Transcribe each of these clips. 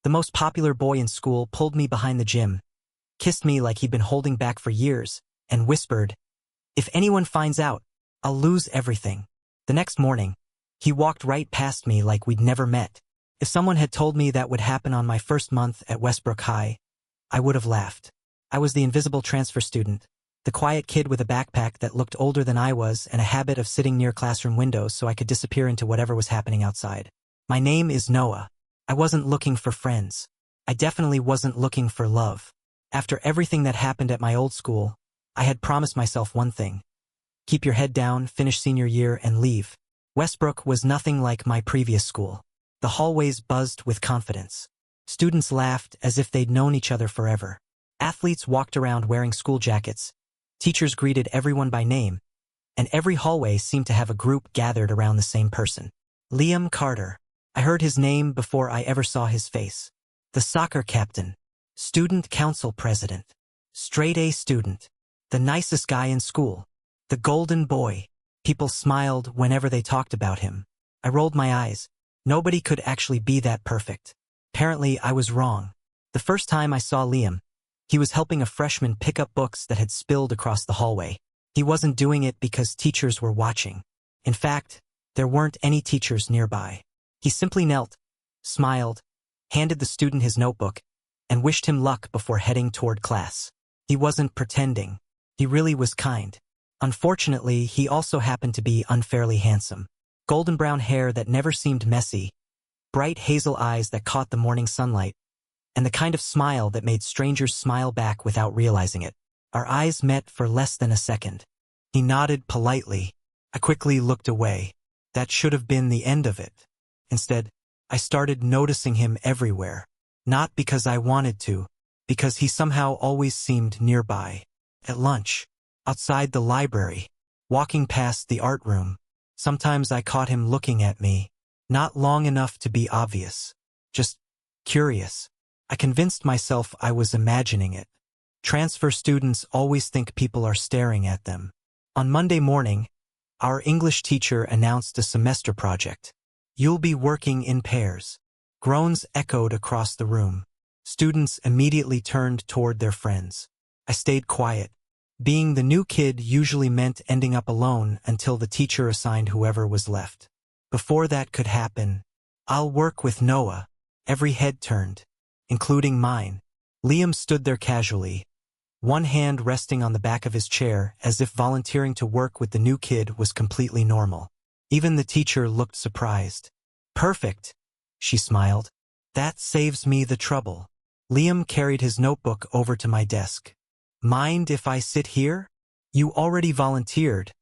The most popular boy in school pulled me behind the gym, kissed me like he'd been holding back for years, and whispered, "If anyone finds out, I'll lose everything." The next morning, he walked right past me like we'd never met. If someone had told me that would happen on my first month at Westbrook High, I would have laughed. I was the invisible transfer student, the quiet kid with a backpack that looked older than I was and a habit of sitting near classroom windows so I could disappear into whatever was happening outside. My name is Noah. I wasn't looking for friends. I definitely wasn't looking for love. After everything that happened at my old school, I had promised myself one thing: keep your head down, finish senior year, and leave. Westbrook was nothing like my previous school. The hallways buzzed with confidence. Students laughed as if they'd known each other forever. Athletes walked around wearing school jackets. Teachers greeted everyone by name, and every hallway seemed to have a group gathered around the same person. Liam Carter. I heard his name before I ever saw his face. The soccer captain, student council president, straight-A student, the nicest guy in school, the golden boy. People smiled whenever they talked about him. I rolled my eyes. Nobody could actually be that perfect. Apparently, I was wrong. The first time I saw Liam, he was helping a freshman pick up books that had spilled across the hallway. He wasn't doing it because teachers were watching. In fact, there weren't any teachers nearby. He simply knelt, smiled, handed the student his notebook, and wished him luck before heading toward class. He wasn't pretending. He really was kind. Unfortunately, he also happened to be unfairly handsome. Golden brown hair that never seemed messy, bright hazel eyes that caught the morning sunlight, and the kind of smile that made strangers smile back without realizing it. Our eyes met for less than a second. He nodded politely. I quickly looked away. That should have been the end of it. Instead, I started noticing him everywhere. Not because I wanted to, because he somehow always seemed nearby. At lunch, outside the library, walking past the art room. Sometimes I caught him looking at me, not long enough to be obvious, just curious. I convinced myself I was imagining it. Transfer students always think people are staring at them. On Monday morning, our English teacher announced a semester project. "You'll be working in pairs." Groans echoed across the room. Students immediately turned toward their friends. I stayed quiet. Being the new kid usually meant ending up alone until the teacher assigned whoever was left. Before that could happen, "I'll work with Noah." Every head turned, including mine. Liam stood there casually, one hand resting on the back of his chair as if volunteering to work with the new kid was completely normal. Even the teacher looked surprised. "Perfect," she smiled. "That saves me the trouble." Liam carried his notebook over to my desk. "Mind if I sit here?" "You already volunteered,"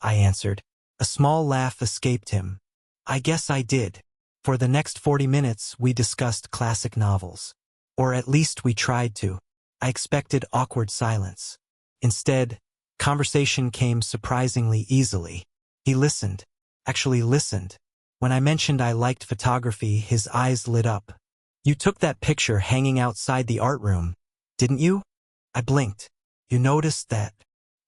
I answered. A small laugh escaped him. I guess I did. For the next 40 minutes, we discussed classic novels. Or at least we tried to. I expected awkward silence. Instead, conversation came surprisingly easily. He listened. Actually listened. When I mentioned I liked photography, his eyes lit up. "You took that picture hanging outside the art room, didn't you?" I blinked. "You noticed that?"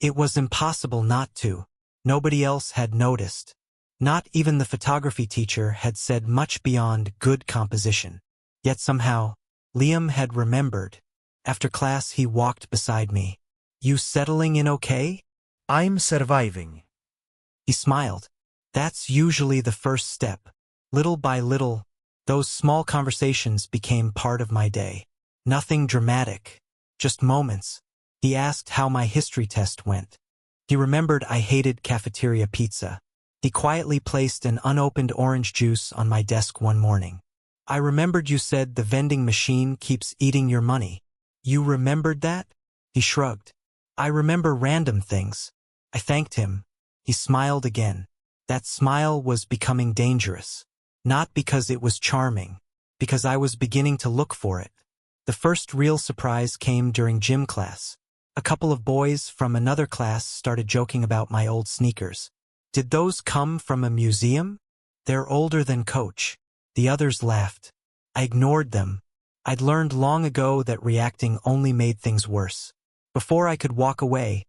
It was impossible not to. Nobody else had noticed. Not even the photography teacher had said much beyond good composition. Yet somehow, Liam had remembered. After class, he walked beside me. "You settling in okay?" I'm surviving. He smiled. That's usually the first step. Little by little, those small conversations became part of my day. Nothing dramatic, just moments. He asked how my history test went. He remembered I hated cafeteria pizza. He quietly placed an unopened orange juice on my desk one morning. "I remembered you said the vending machine keeps eating your money." "You remembered that?" He shrugged. "I remember random things." I thanked him. He smiled again. That smile was becoming dangerous. Not because it was charming, because I was beginning to look for it. The first real surprise came during gym class. A couple of boys from another class started joking about my old sneakers. "Did those come from a museum?" "They're older than Coach." The others laughed. I ignored them. I'd learned long ago that reacting only made things worse. Before I could walk away,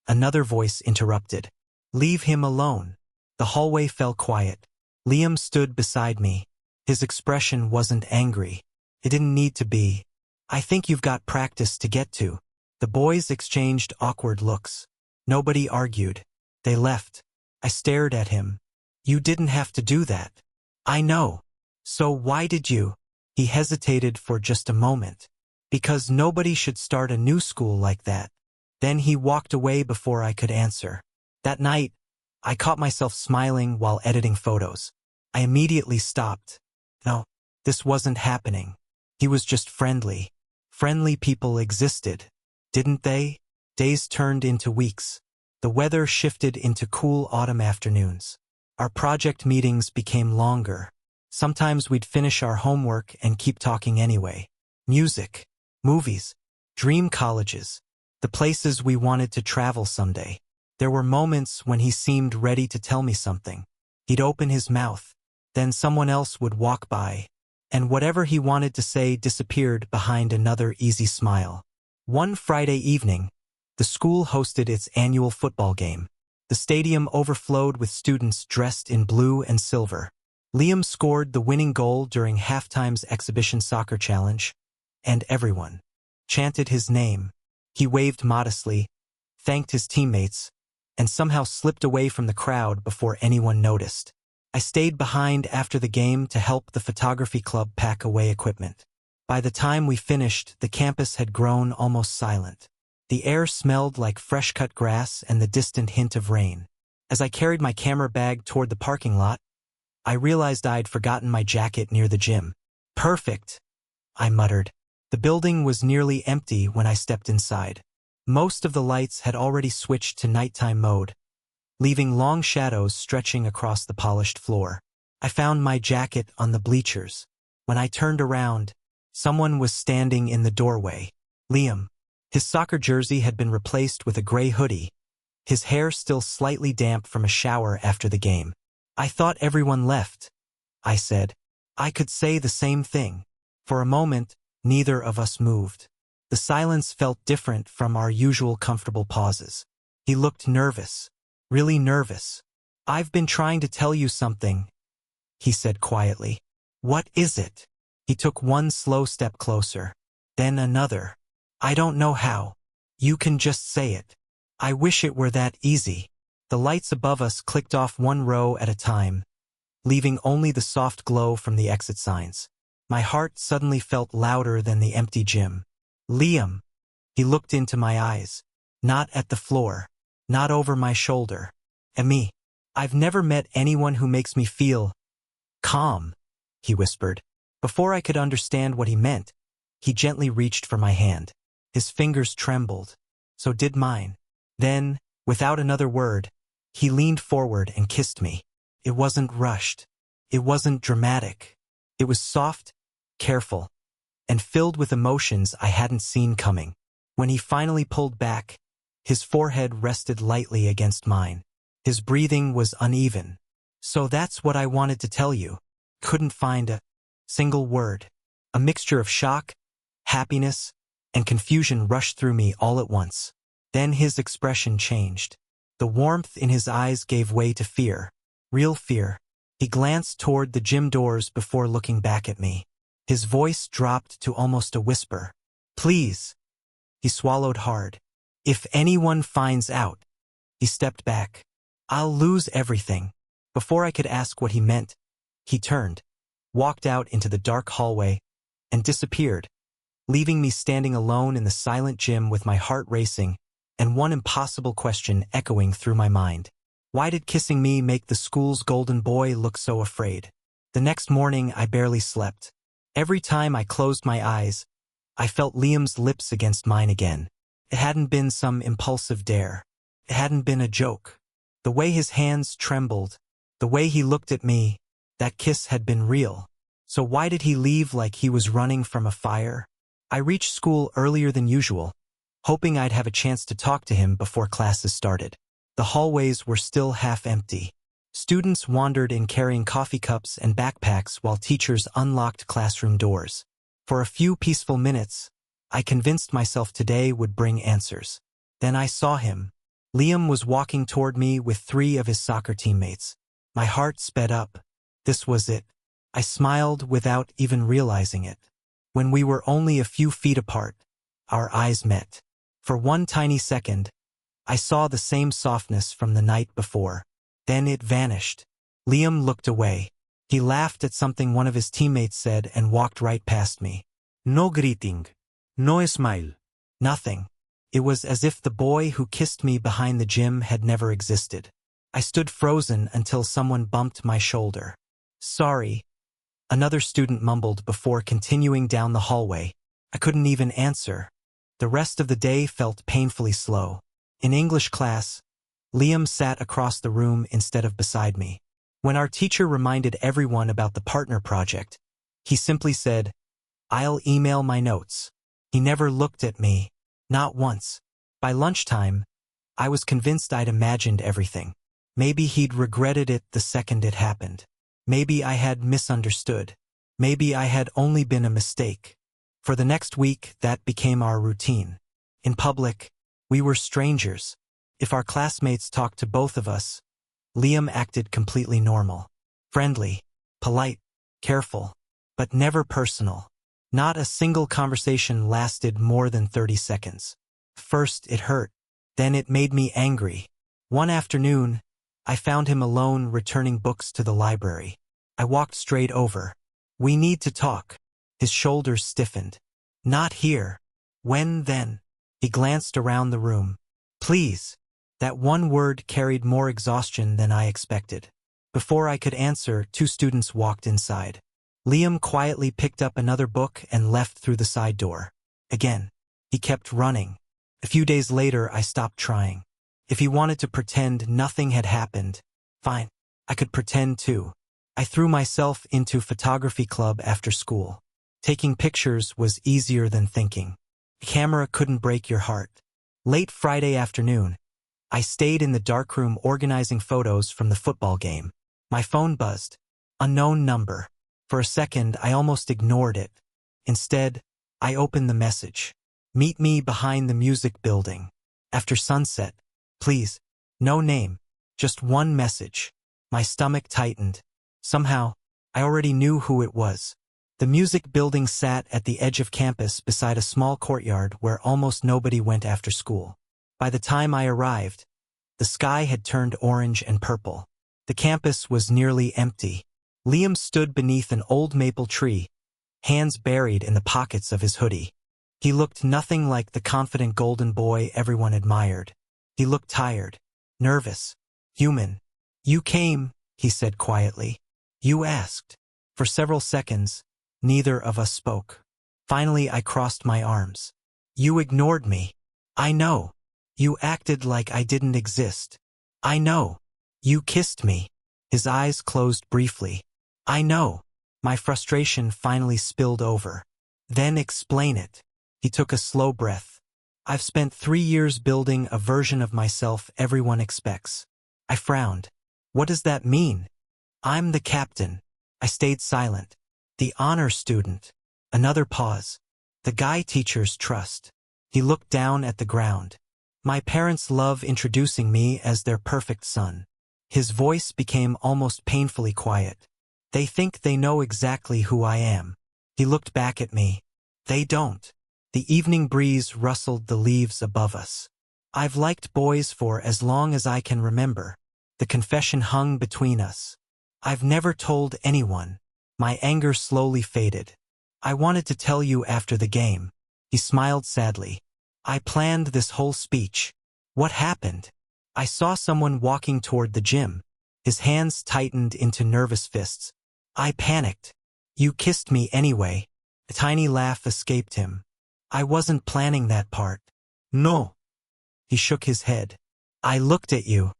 another voice interrupted. "Leave him alone." The hallway fell quiet. Liam stood beside me. His expression wasn't angry. It didn't need to be. I think you've got practice to get to. The boys exchanged awkward looks. Nobody argued. They left. I stared at him. You didn't have to do that. I know. So why did you? He hesitated for just a moment. Because nobody should start a new school like that. Then he walked away before I could answer. That night, I caught myself smiling while editing photos. I immediately stopped. No, this wasn't happening. He was just friendly. Friendly people existed, didn't they? Days turned into weeks. The weather shifted into cool autumn afternoons. Our project meetings became longer. Sometimes we'd finish our homework and keep talking anyway. Music, movies, dream colleges, the places we wanted to travel someday. There were moments when he seemed ready to tell me something. He'd open his mouth, then someone else would walk by, and whatever he wanted to say disappeared behind another easy smile. One Friday evening, the school hosted its annual football game. The stadium overflowed with students dressed in blue and silver. Liam scored the winning goal during halftime's exhibition soccer challenge, and everyone chanted his name. He waved modestly, thanked his teammates, and somehow slipped away from the crowd before anyone noticed. I stayed behind after the game to help the photography club pack away equipment. By the time we finished, the campus had grown almost silent. The air smelled like fresh-cut grass and the distant hint of rain. As I carried my camera bag toward the parking lot, I realized I'd forgotten my jacket near the gym. Perfect, I muttered. The building was nearly empty when I stepped inside. Most of the lights had already switched to nighttime mode, leaving long shadows stretching across the polished floor. I found my jacket on the bleachers. When I turned around, someone was standing in the doorway. Liam. His soccer jersey had been replaced with a gray hoodie, his hair still slightly damp from a shower after the game. I thought everyone left, I said. I could say the same thing. For a moment, neither of us moved. The silence felt different from our usual comfortable pauses. He looked nervous, really nervous. I've been trying to tell you something, he said quietly. What is it? He took one slow step closer, then another. I don't know how. You can just say it. I wish it were that easy. The lights above us clicked off one row at a time, leaving only the soft glow from the exit signs. My heart suddenly felt louder than the empty gym. Liam. He looked into my eyes. Not at the floor. Not over my shoulder. At me. I've never met anyone who makes me feel calm, he whispered. Before I could understand what he meant, he gently reached for my hand. His fingers trembled. So did mine. Then, without another word, he leaned forward and kissed me. It wasn't rushed. It wasn't dramatic. It was soft, careful, and filled with emotions I hadn't seen coming. When he finally pulled back, his forehead rested lightly against mine. His breathing was uneven. So that's what I wanted to tell you. Couldn't find a single word. A mixture of shock, happiness, and confusion rushed through me all at once. Then his expression changed. The warmth in his eyes gave way to fear. Real fear. He glanced toward the gym doors before looking back at me. His voice dropped to almost a whisper. Please. He swallowed hard. If anyone finds out. He stepped back. I'll lose everything. Before I could ask what he meant, he turned, walked out into the dark hallway, and disappeared, leaving me standing alone in the silent gym with my heart racing and one impossible question echoing through my mind. Why did kissing me make the school's golden boy look so afraid? The next morning, I barely slept. Every time I closed my eyes, I felt Liam's lips against mine again. It hadn't been some impulsive dare. It hadn't been a joke. The way his hands trembled, the way he looked at me, that kiss had been real. So why did he leave like he was running from a fire? I reached school earlier than usual, hoping I'd have a chance to talk to him before classes started. The hallways were still half empty. Students wandered in carrying coffee cups and backpacks while teachers unlocked classroom doors. For a few peaceful minutes, I convinced myself today would bring answers. Then I saw him. Liam was walking toward me with 3 of his soccer teammates. My heart sped up. This was it. I smiled without even realizing it. When we were only a few feet apart, our eyes met. For one tiny second, I saw the same softness from the night before. Then it vanished. Liam looked away. He laughed at something one of his teammates said and walked right past me. No greeting. No smile. Nothing. It was as if the boy who kissed me behind the gym had never existed. I stood frozen until someone bumped my shoulder. Sorry, another student mumbled before continuing down the hallway. I couldn't even answer. The rest of the day felt painfully slow. In English class, Liam sat across the room instead of beside me. When our teacher reminded everyone about the partner project, he simply said, "I'll email my notes." He never looked at me, not once. By lunchtime, I was convinced I'd imagined everything. Maybe he'd regretted it the second it happened. Maybe I had misunderstood. Maybe I had only been a mistake. For the next week, that became our routine. In public, we were strangers. If our classmates talked to both of us, Liam acted completely normal. Friendly, polite, careful, but never personal. Not a single conversation lasted more than 30 seconds. First, it hurt. Then it made me angry. One afternoon, I found him alone returning books to the library. I walked straight over. "We need to talk." His shoulders stiffened. "Not here." "When then?" He glanced around the room. "Please." That one word carried more exhaustion than I expected. Before I could answer, 2 students walked inside. Liam quietly picked up another book and left through the side door. Again, he kept running. A few days later, I stopped trying. If he wanted to pretend nothing had happened, fine, I could pretend too. I threw myself into photography club after school. Taking pictures was easier than thinking. The camera couldn't break your heart. Late Friday afternoon, I stayed in the darkroom organizing photos from the football game. My phone buzzed. Unknown number. For a second, I almost ignored it. Instead, I opened the message. "Meet me behind the music building. After sunset. Please." No name. Just one message. My stomach tightened. Somehow, I already knew who it was. The music building sat at the edge of campus beside a small courtyard where almost nobody went after school. By the time I arrived, the sky had turned orange and purple. The campus was nearly empty. Liam stood beneath an old maple tree, hands buried in the pockets of his hoodie. He looked nothing like the confident golden boy everyone admired. He looked tired, nervous, human. "You came," he said quietly. "You asked." For several seconds, neither of us spoke. Finally, I crossed my arms. "You ignored me. I know. You acted like I didn't exist. I know. You kissed me." His eyes closed briefly. "I know." My frustration finally spilled over. "Then explain it." He took a slow breath. "I've spent 3 years building a version of myself everyone expects." I frowned. "What does that mean?" "I'm the captain." I stayed silent. "The honor student." Another pause. "The guy teachers trust." He looked down at the ground. "My parents love introducing me as their perfect son." His voice became almost painfully quiet. "They think they know exactly who I am." He looked back at me. "They don't." The evening breeze rustled the leaves above us. "I've liked boys for as long as I can remember." The confession hung between us. "I've never told anyone." My anger slowly faded. "I wanted to tell you after the game." He smiled sadly. "I planned this whole speech." "What happened?" "I saw someone walking toward the gym." His hands tightened into nervous fists. "I panicked." "You kissed me anyway." A tiny laugh escaped him. "I wasn't planning that part." "No." He shook his head. "I looked at you."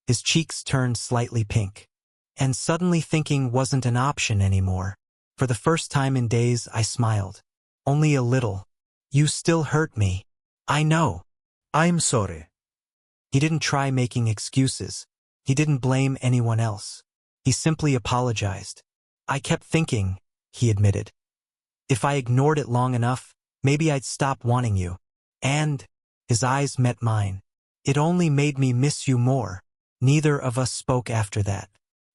His cheeks turned slightly pink. And suddenly thinking wasn't an option anymore. For the first time in days, I smiled. Only a little. "You still hurt me." "I know." I'm sorry. He didn't try making excuses. He didn't blame anyone else. He simply apologized. "I kept thinking," he admitted. "If I ignored it long enough, maybe I'd stop wanting you." And his eyes met mine. "It only made me miss you more." Neither of us spoke after that.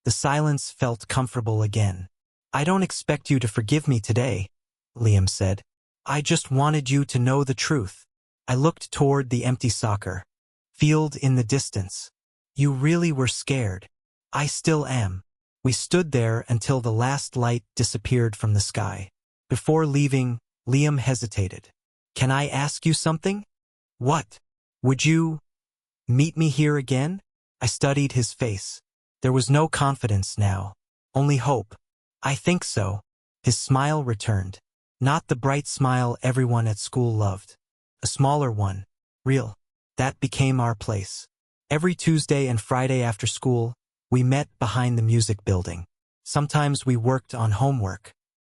The silence felt comfortable again. "I don't expect you to forgive me today." Liam said. I just wanted you to know the truth. I looked toward the empty soccer field in the distance. You really were scared. I still am. We stood there until the last light disappeared from the sky. Before leaving, Liam hesitated. Can I ask you something? What? Would you meet me here again? I studied his face. There was no confidence now, only hope. I think so. His smile returned. Not the bright smile everyone at school loved. A smaller one. Real. That became our place. Every Tuesday and Friday after school, we met behind the music building. Sometimes we worked on homework.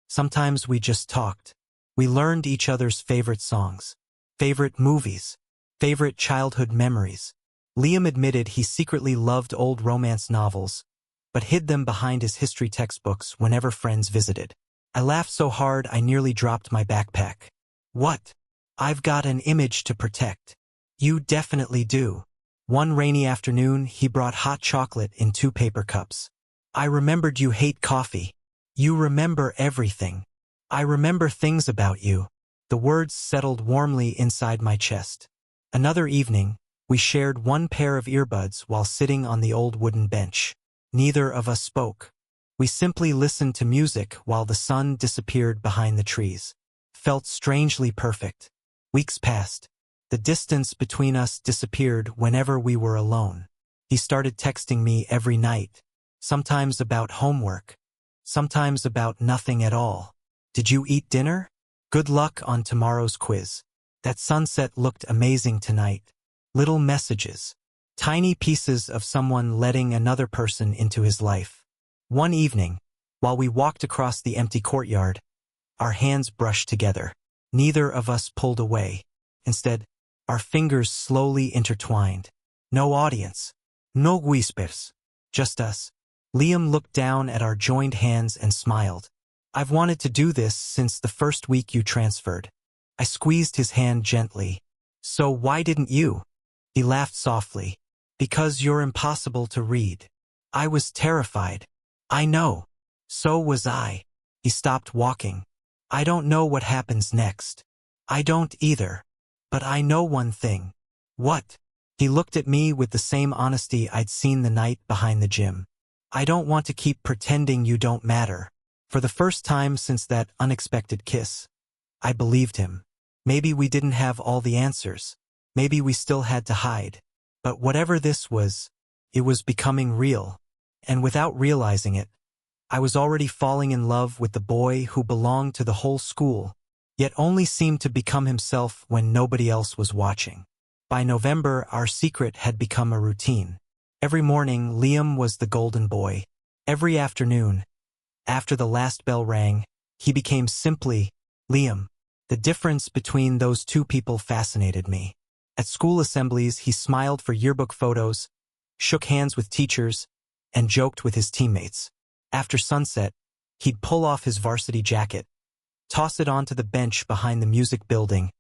Sometimes we just talked. We learned each other's favorite songs, favorite movies, favorite childhood memories. Liam admitted he secretly loved old romance novels, but hid them behind his history textbooks whenever friends visited. I laughed so hard I nearly dropped my backpack. What? I've got an image to protect. You definitely do. One rainy afternoon, he brought hot chocolate in 2 paper cups. I remembered you hate coffee. You remember everything. I remember things about you. The words settled warmly inside my chest. Another evening, we shared 1 pair of earbuds while sitting on the old wooden bench. Neither of us spoke. We simply listened to music while the sun disappeared behind the trees. Felt strangely perfect. Weeks passed. The distance between us disappeared whenever we were alone. He started texting me every night, sometimes about homework, sometimes about nothing at all. Did you eat dinner? Good luck on tomorrow's quiz. That sunset looked amazing tonight. Little messages. Tiny pieces of someone letting another person into his life. One evening, while we walked across the empty courtyard, our hands brushed together. Neither of us pulled away. Instead, our fingers slowly intertwined. No audience. No whispers. Just us. Liam looked down at our joined hands and smiled. I've wanted to do this since the first week you transferred. I squeezed his hand gently. So why didn't you? He laughed softly. Because you're impossible to read. I was terrified. I know. So was I. He stopped walking. I don't know what happens next. I don't either. But I know one thing. What? He looked at me with the same honesty I'd seen the night behind the gym. I don't want to keep pretending you don't matter. For the first time since that unexpected kiss, I believed him. Maybe we didn't have all the answers. Maybe we still had to hide. But whatever this was, it was becoming real. And without realizing it, I was already falling in love with the boy who belonged to the whole school, yet only seemed to become himself when nobody else was watching. By November, our secret had become a routine. Every morning, Liam was the golden boy. Every afternoon, after the last bell rang, he became simply Liam. The difference between those 2 people fascinated me. At school assemblies, he smiled for yearbook photos, shook hands with teachers, and joked with his teammates. After sunset, he'd pull off his varsity jacket, toss it onto the bench behind the music building,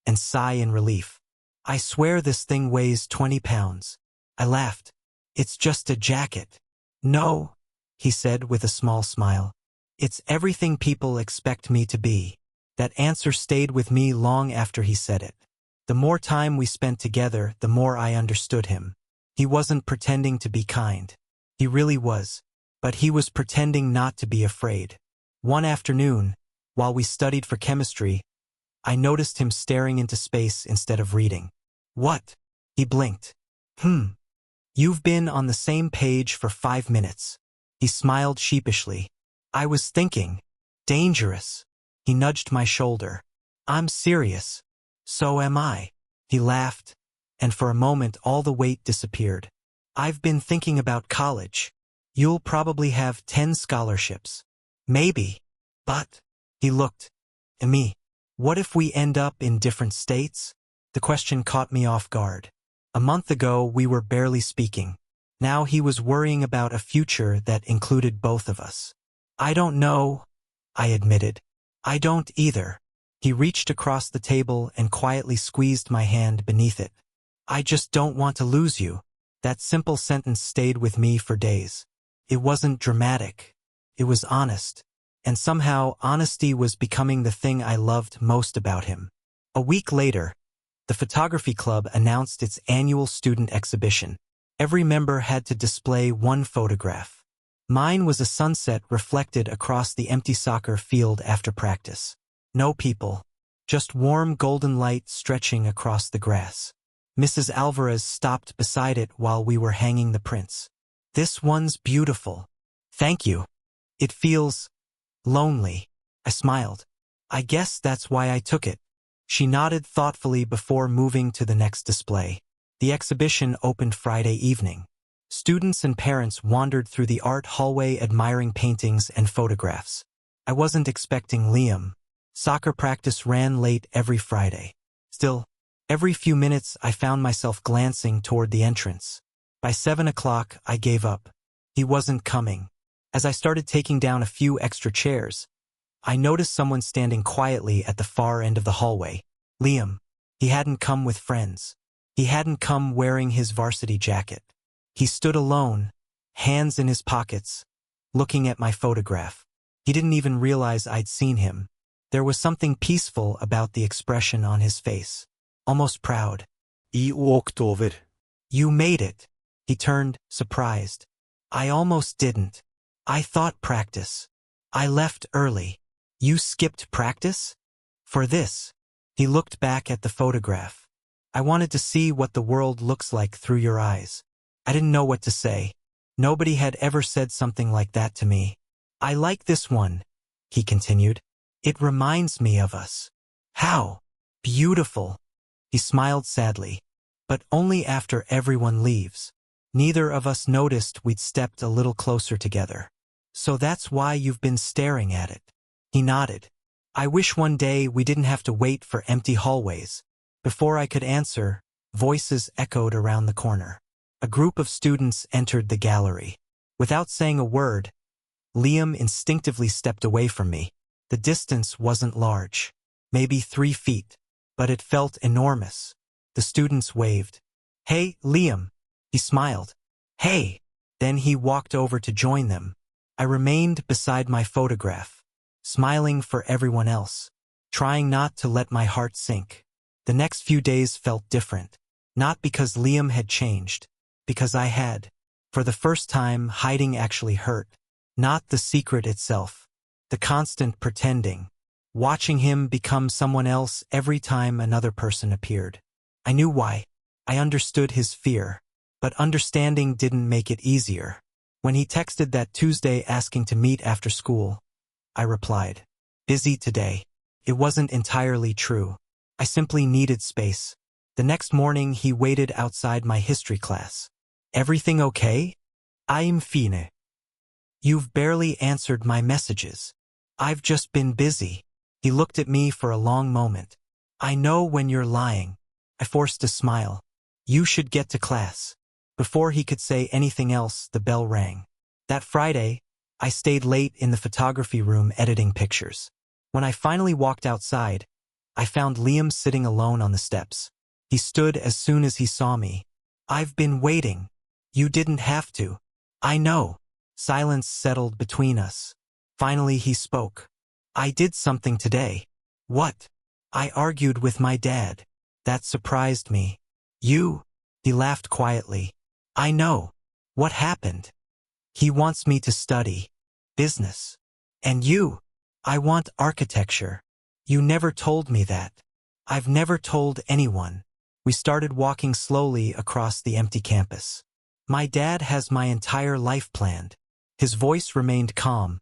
and sigh in relief. I swear this thing weighs 20 pounds. I laughed. It's just a jacket. No, he said with a small smile. It's everything people expect me to be. That answer stayed with me long after he said it. The more time we spent together, the more I understood him. He wasn't pretending to be kind. He really was. But he was pretending not to be afraid. One afternoon, while we studied for chemistry, I noticed him staring into space instead of reading. What? He blinked. You've been on the same page for 5 minutes. He smiled sheepishly. I was thinking. Dangerous. He nudged my shoulder. I'm serious. So am I. He laughed, and for a moment all the weight disappeared. I've been thinking about college. You'll probably have 10 scholarships. Maybe. But, he looked at me. What if we end up in different states? The question caught me off guard. A month ago we were barely speaking. Now he was worrying about a future that included both of us. I don't know, I admitted. I don't either. He reached across the table and quietly squeezed my hand beneath it. I just don't want to lose you. That simple sentence stayed with me for days. It wasn't dramatic. It was honest. and somehow honesty was becoming the thing I loved most about him. A week later, the photography club announced its annual student exhibition. Every member had to display one photograph. Mine was a sunset reflected across the empty soccer field after practice. No people, just warm golden light stretching across the grass. Mrs. Alvarez stopped beside it while we were hanging the prints. "This one's beautiful." "Thank you. It feels lonely." I smiled. "I guess that's why I took it." She nodded thoughtfully before moving to the next display. The exhibition opened Friday evening. Students and parents wandered through the art hallway admiring paintings and photographs. I wasn't expecting Liam. Soccer practice ran late every Friday. Still, every few minutes I found myself glancing toward the entrance. By 7 o'clock, I gave up. He wasn't coming. As I started taking down a few extra chairs, I noticed someone standing quietly at the far end of the hallway. Liam. He hadn't come with friends. He hadn't come wearing his varsity jacket. He stood alone, hands in his pockets, looking at my photograph. He didn't even realize I'd seen him. There was something peaceful about the expression on his face, almost proud. I walked over. "You made it." He turned, surprised. "I almost didn't. I thought practice. I left early." "You skipped practice? For this?" He looked back at the photograph. "I wanted to see what the world looks like through your eyes." I didn't know what to say. Nobody had ever said something like that to me. "I like this one," he continued. "It reminds me of us." "How?" "Beautiful." He smiled sadly. "But only after everyone leaves. Neither of us noticed we'd stepped a little closer together. So that's why you've been staring at it." He nodded. "I wish one day we didn't have to wait for empty hallways." Before I could answer, voices echoed around the corner. A group of students entered the gallery. Without saying a word, Liam instinctively stepped away from me. The distance wasn't large, maybe 3 feet, but it felt enormous. The students waved. "Hey, Liam." He smiled. "Hey." Then he walked over to join them. I remained beside my photograph, smiling for everyone else, trying not to let my heart sink. The next few days felt different, not because Liam had changed, because I had. For the first time, hiding actually hurt. Not the secret itself, the constant pretending, watching him become someone else every time another person appeared. I knew why. I understood his fear, but understanding didn't make it easier. When he texted that Tuesday asking to meet after school, I replied, "Busy today." It wasn't entirely true. I simply needed space. The next morning, he waited outside my history class. "Everything okay?" "I'm fine." "You've barely answered my messages." "I've just been busy." He looked at me for a long moment. "I know when you're lying." I forced a smile. "You should get to class." Before he could say anything else, the bell rang. That Friday, I stayed late in the photography room editing pictures. When I finally walked outside, I found Liam sitting alone on the steps. He stood as soon as he saw me. "I've been waiting." "You didn't have to." "I know." Silence settled between us. Finally he spoke. "I did something today." "What?" "I argued with my dad." That surprised me. "You?" He laughed quietly. "I know." "What happened?" "He wants me to study business." "And you?" "I want architecture." "You never told me that." "I've never told anyone." We started walking slowly across the empty campus. "My dad has my entire life planned." His voice remained calm,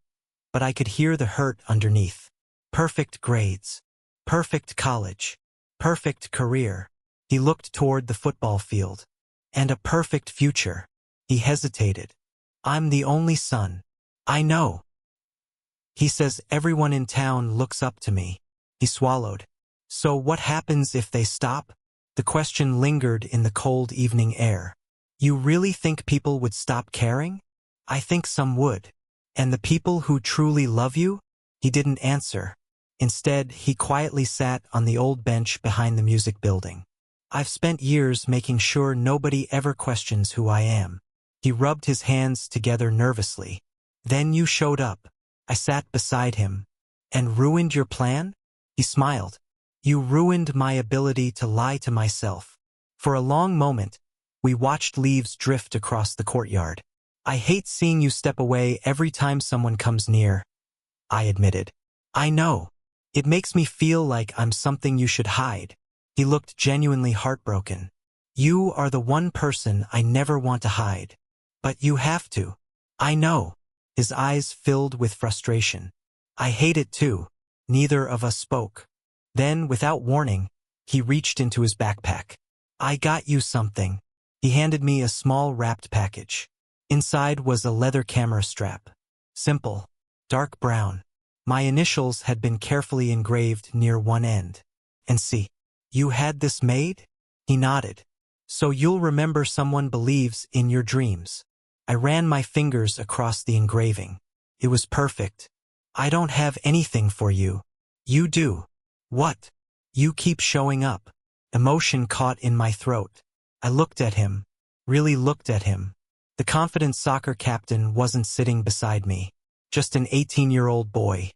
but I could hear the hurt underneath. Perfect grades, perfect college, perfect career. He looked toward the football field. "And a perfect future." He hesitated. "I'm the only son." "I know." He says everyone in town looks up to me. He swallowed. "So what happens if they stop?" The question lingered in the cold evening air. "You really think people would stop caring?" "I think some would." "And the people who truly love you?" He didn't answer. Instead, he quietly sat on the old bench behind the music building. "I've spent years making sure nobody ever questions who I am." He rubbed his hands together nervously. "Then you showed up." I sat beside him. And ruined your plan? He smiled. You ruined my ability to lie to myself. For a long moment, we watched leaves drift across the courtyard. I hate seeing you step away every time someone comes near, I admitted. I know. It makes me feel like I'm something you should hide. He looked genuinely heartbroken. You are the one person I never want to hide. But you have to. I know. His eyes filled with frustration. I hate it too. Neither of us spoke. Then, without warning, he reached into his backpack. I got you something. He handed me a small wrapped package. Inside was a leather camera strap. Simple. Dark brown. My initials had been carefully engraved near one end. And see, you had this made? He nodded. So you'll remember someone believes in your dreams. I ran my fingers across the engraving. It was perfect. I don't have anything for you. You do. What? You keep showing up. Emotion caught in my throat. I looked at him. Really looked at him. The confident soccer captain wasn't sitting beside me. Just an 18-year-old boy,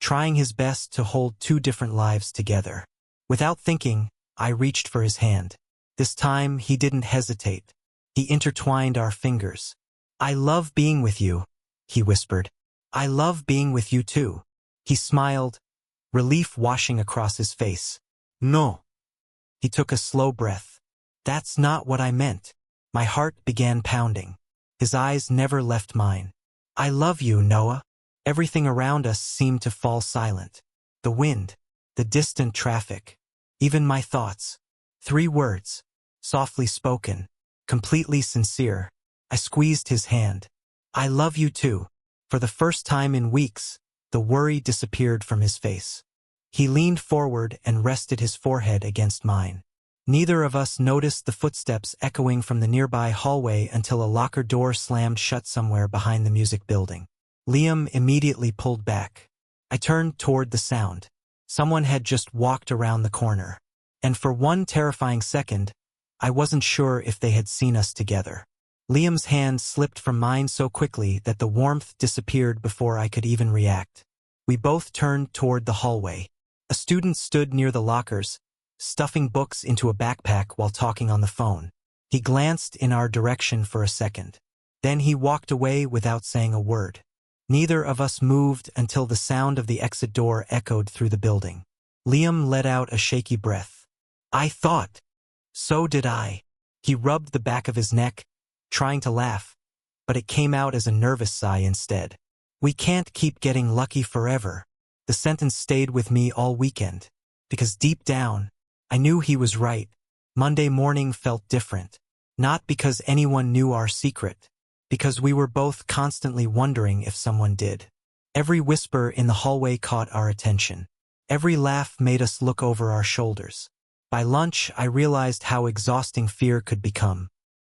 trying his best to hold two different lives together. Without thinking, I reached for his hand. This time, he didn't hesitate. He intertwined our fingers. I love being with you, he whispered. I love being with you too. He smiled, relief washing across his face. No. He took a slow breath. That's not what I meant. My heart began pounding. His eyes never left mine. I love you, Noah. Everything around us seemed to fall silent. The wind, the distant traffic, even my thoughts. 3 words, softly spoken, completely sincere. I squeezed his hand. I love you too. For the first time in weeks, the worry disappeared from his face. He leaned forward and rested his forehead against mine. Neither of us noticed the footsteps echoing from the nearby hallway until a locker door slammed shut somewhere behind the music building. Liam immediately pulled back. I turned toward the sound. Someone had just walked around the corner. And for one terrifying second, I wasn't sure if they had seen us together. Liam's hand slipped from mine so quickly that the warmth disappeared before I could even react. We both turned toward the hallway. A student stood near the lockers, stuffing books into a backpack while talking on the phone. He glanced in our direction for a second. Then he walked away without saying a word. Neither of us moved until the sound of the exit door echoed through the building. Liam let out a shaky breath. I thought. So did I. He rubbed the back of his neck, trying to laugh, but it came out as a nervous sigh instead. We can't keep getting lucky forever. The sentence stayed with me all weekend, because deep down, I knew he was right. Monday morning felt different. Not because anyone knew our secret, because we were both constantly wondering if someone did. Every whisper in the hallway caught our attention. Every laugh made us look over our shoulders. By lunch, I realized how exhausting fear could become.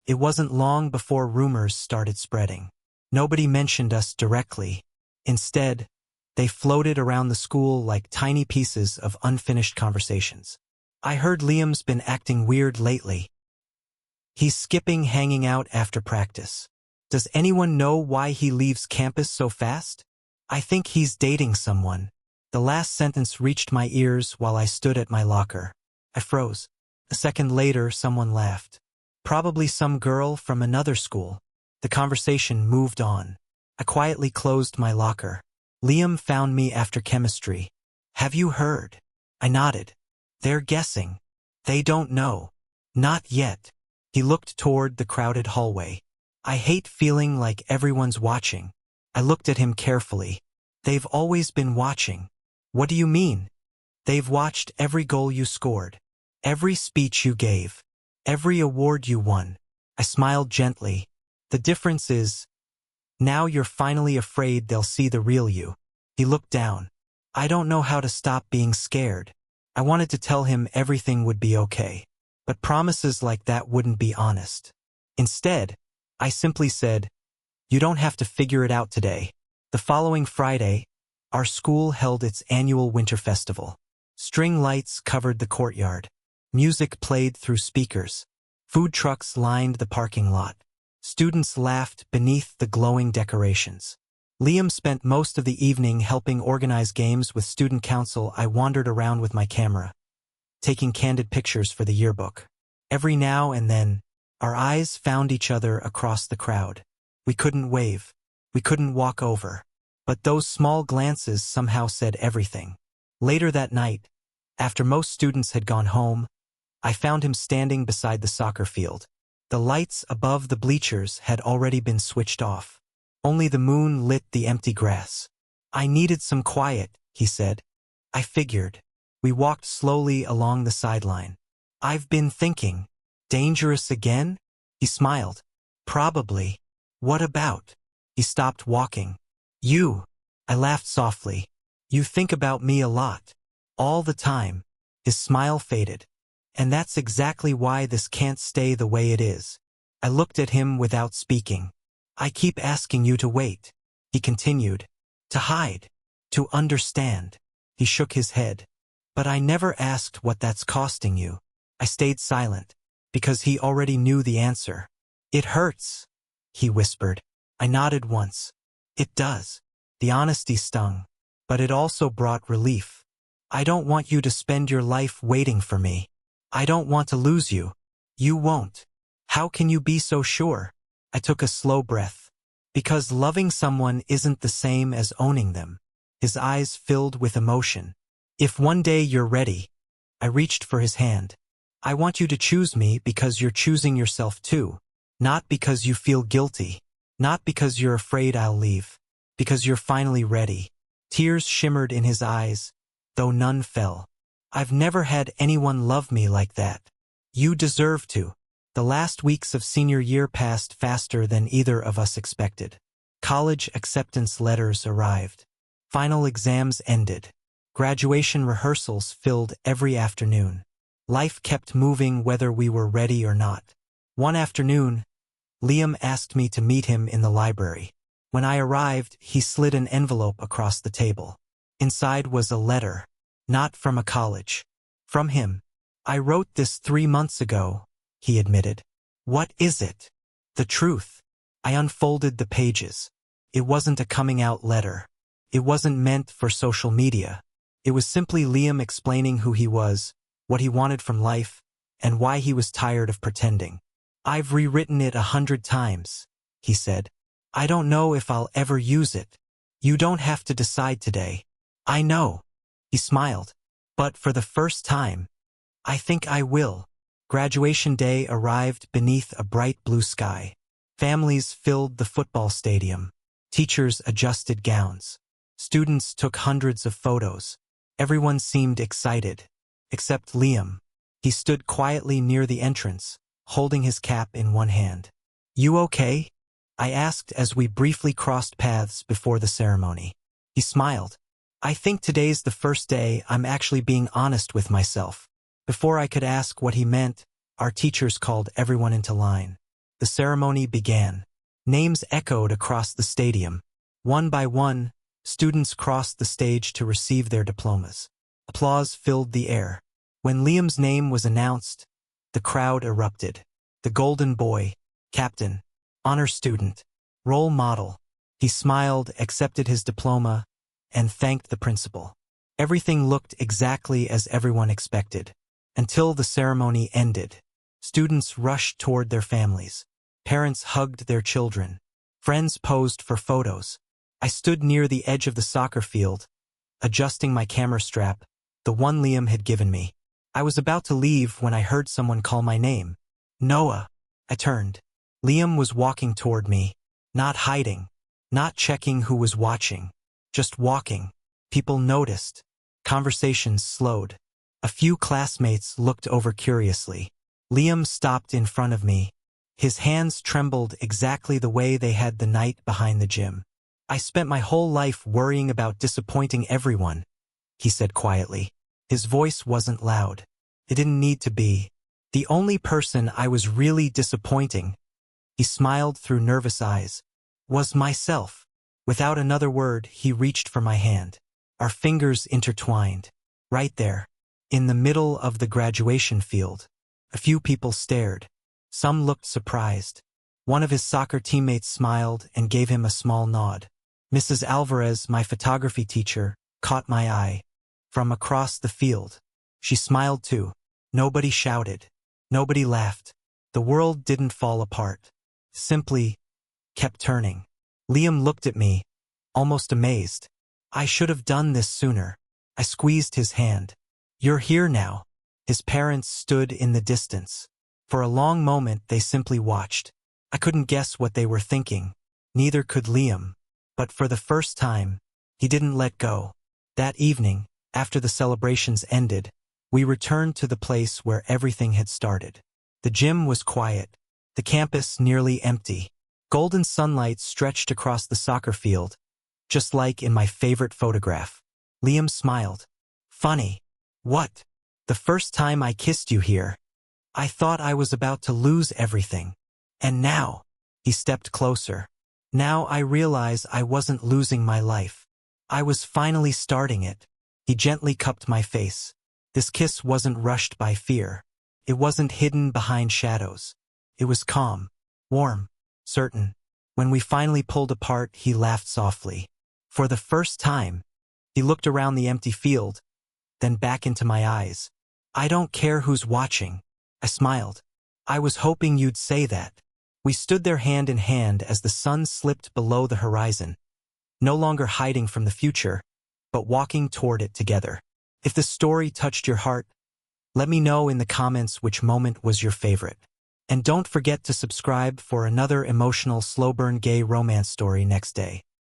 It wasn't long before rumors started spreading. Nobody mentioned us directly. Instead, they floated around the school like tiny pieces of unfinished conversations. I heard Liam's been acting weird lately. He's skipping hanging out after practice. Does anyone know why he leaves campus so fast? I think he's dating someone. The last sentence reached my ears while I stood at my locker. I froze. A second later, someone laughed. Probably some girl from another school. The conversation moved on. I quietly closed my locker. Liam found me after chemistry. Have you heard? I nodded. They're guessing. They don't know. Not yet. He looked toward the crowded hallway. I hate feeling like everyone's watching. I looked at him carefully. They've always been watching. What do you mean? They've watched every goal you scored, every speech you gave, every award you won. I smiled gently. The difference is, now you're finally afraid they'll see the real you. He looked down. I don't know how to stop being scared. I wanted to tell him everything would be okay. But promises like that wouldn't be honest. Instead, I simply said, you don't have to figure it out today. The following Friday, our school held its annual winter festival. String lights covered the courtyard. Music played through speakers. Food trucks lined the parking lot. Students laughed beneath the glowing decorations. Liam spent most of the evening helping organize games with student council. I wandered around with my camera, taking candid pictures for the yearbook. Every now and then, our eyes found each other across the crowd. We couldn't wave. We couldn't walk over. But those small glances somehow said everything. Later that night, after most students had gone home, I found him standing beside the soccer field. The lights above the bleachers had already been switched off. Only the moon lit the empty grass. "I needed some quiet," he said. I figured. We walked slowly along the sideline. "I've been thinking. Dangerous again?" He smiled. "Probably." "What about?" He stopped walking. "You." I laughed softly. "You think about me a lot. All the time." His smile faded. "And that's exactly why this can't stay the way it is." I looked at him without speaking. "I keep asking you to wait," he continued. "To hide. To understand." He shook his head. "But I never asked what that's costing you." I stayed silent, because he already knew the answer. "It hurts," he whispered. I nodded once. "It does." The honesty stung, but it also brought relief. "I don't want you to spend your life waiting for me. I don't want to lose you." "You won't." "How can you be so sure?" I took a slow breath. "Because loving someone isn't the same as owning them." His eyes filled with emotion. "If one day you're ready." I reached for his hand. "I want you to choose me because you're choosing yourself too. Not because you feel guilty. Not because you're afraid I'll leave. Because you're finally ready." Tears shimmered in his eyes, though none fell. "I've never had anyone love me like that." "You deserve to." The last weeks of senior year passed faster than either of us expected. College acceptance letters arrived. Final exams ended. Graduation rehearsals filled every afternoon. Life kept moving whether we were ready or not. One afternoon, Liam asked me to meet him in the library. When I arrived, he slid an envelope across the table. Inside was a letter. Not from a college. From him. "I wrote this 3 months ago," he admitted. "What is it?" "The truth." I unfolded the pages. It wasn't a coming-out letter. It wasn't meant for social media. It was simply Liam explaining who he was, what he wanted from life, and why he was tired of pretending. "I've rewritten it 100 times," he said. "I don't know if I'll ever use it. You don't have to decide today." "I know." He smiled. "But for the first time, I think I will." Graduation day arrived beneath a bright blue sky. Families filled the football stadium. Teachers adjusted gowns. Students took hundreds of photos. Everyone seemed excited. Except Liam. He stood quietly near the entrance, holding his cap in one hand. "You okay?" I asked as we briefly crossed paths before the ceremony. He smiled. "I think today's the first day I'm actually being honest with myself." Before I could ask what he meant, our teachers called everyone into line. The ceremony began. Names echoed across the stadium. One by one, students crossed the stage to receive their diplomas. Applause filled the air. When Liam's name was announced, the crowd erupted. The golden boy, captain, honor student, role model. He smiled, accepted his diploma, and thanked the principal. Everything looked exactly as everyone expected. Until the ceremony ended. Students rushed toward their families. Parents hugged their children. Friends posed for photos. I stood near the edge of the soccer field, adjusting my camera strap, the one Liam had given me. I was about to leave when I heard someone call my name. "Noah." I turned. Liam was walking toward me, not hiding, not checking who was watching, just walking. People noticed. Conversations slowed. A few classmates looked over curiously. Liam stopped in front of me. His hands trembled exactly the way they had the night behind the gym. "I spent my whole life worrying about disappointing everyone," he said quietly. His voice wasn't loud. It didn't need to be. "The only person I was really disappointing," he smiled through nervous eyes, "was myself." Without another word, he reached for my hand. Our fingers intertwined. Right there, in the middle of the graduation field. A few people stared. Some looked surprised. One of his soccer teammates smiled and gave him a small nod. Mrs. Alvarez, my photography teacher, caught my eye. From across the field. She smiled too. Nobody shouted. Nobody laughed. The world didn't fall apart. Simply kept turning. Liam looked at me, almost amazed. I should have done this sooner. I squeezed his hand. You're here now. His parents stood in the distance. For a long moment they simply watched. I couldn't guess what they were thinking. Neither could Liam. But for the first time, he didn't let go. That evening, after the celebrations ended, we returned to the place where everything had started. The gym was quiet, the campus nearly empty. Golden sunlight stretched across the soccer field, just like in my favorite photograph. Liam smiled. Funny. What? The first time I kissed you here, I thought I was about to lose everything. And now, he stepped closer. Now I realize I wasn't losing my life. I was finally starting it. He gently cupped my face. This kiss wasn't rushed by fear. It wasn't hidden behind shadows. It was calm, warm, certain. When we finally pulled apart, he laughed softly. For the first time, he looked around the empty field, then back into my eyes. I don't care who's watching. I smiled. I was hoping you'd say that. We stood there hand in hand as the sun slipped below the horizon, no longer hiding from the future, but walking toward it together. If the story touched your heart, let me know in the comments which moment was your favorite. And don't forget to subscribe for another emotional slow-burn gay romance story next day.